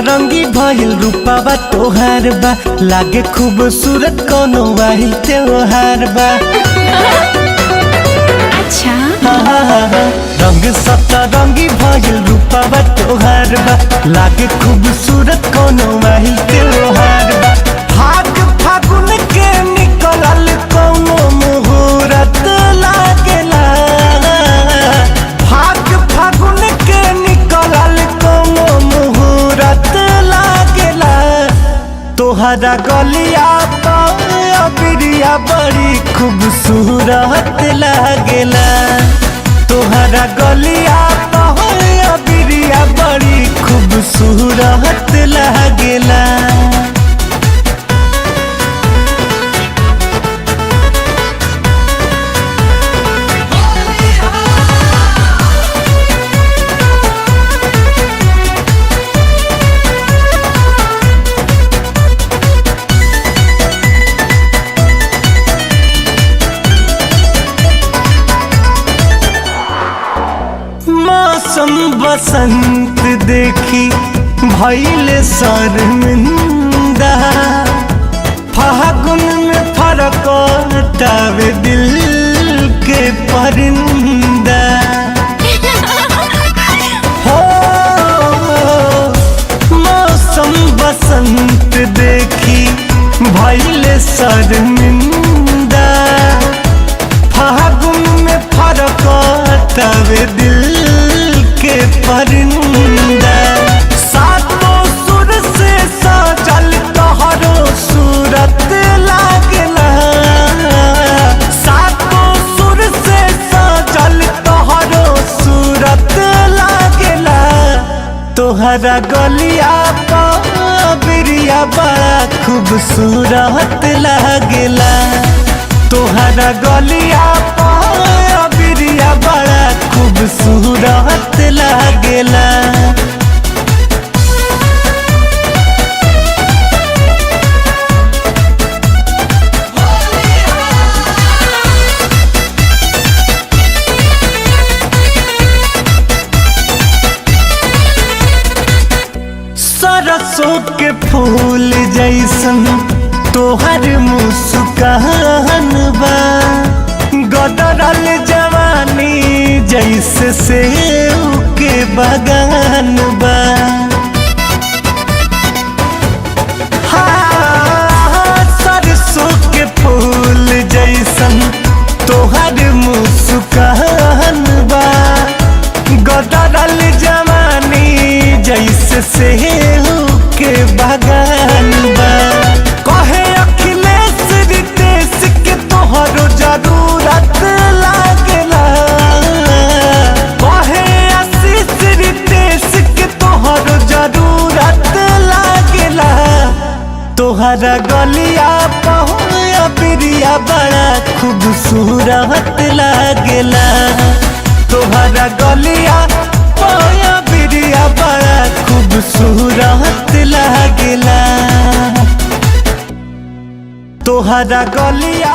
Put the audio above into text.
सतरंगी भइल रूपावा तोहार बा, लागे खूबसूरत कोनो वाहिल त्योहार बा। अच्छा रंग सतरंगी भइल रूपावा तोहार बा, लागे खूबसूरत कोनो वाहिल त्योहार बा। भाग फागुन के निकलल कोनो मुहूर्त लागेला, भाग फागुन के निकलल कोनो मुहूर्त लागेला। तोहरा गलिया बिरिया बड़ी खूबसूरत लागेला, तोहरा गलिया बिरिया बड़ी खूबसूरत लागेला। मौसम बसंत देखी भइल शर्मिंदा, फागुन में फरकटावे दिल के परिंदा। हो मौसम बसंत देखी भइल शर्मिंदा, फागुन में फरकटावे दिल के परिंदा। सातों सुर से सजल तोहरो सूरत लागेला, सातों सुर से सजल तोहरो सूरत लागेला। तोहरा गलिया बिरिया बड़ा खूबसूरत लागेला, तोहरा गलिया बिरिया बड़ा खूबसूरत लागेला। सरसों के फूल जैसन तोहर मुस्कान बा, गदरल जवानी जैसे सेव के बगान बा। हाँ, सरसों के फूल जैसन तोहर मुस्कान बा, गदरल जवानी जैसे सेव के बगान बा। कहे अखिलेश रितेश के तोहरो जरूरत लागेला, कहे आशीष रितेश के तोहरो जरूरत लागेला। तोहरा गलिया बिरिया बड़ा खूबसूरत लागेला, तोहरा गलिया बिरिया बड़ा खूबसूरत लागेला, तोहरा गलिया।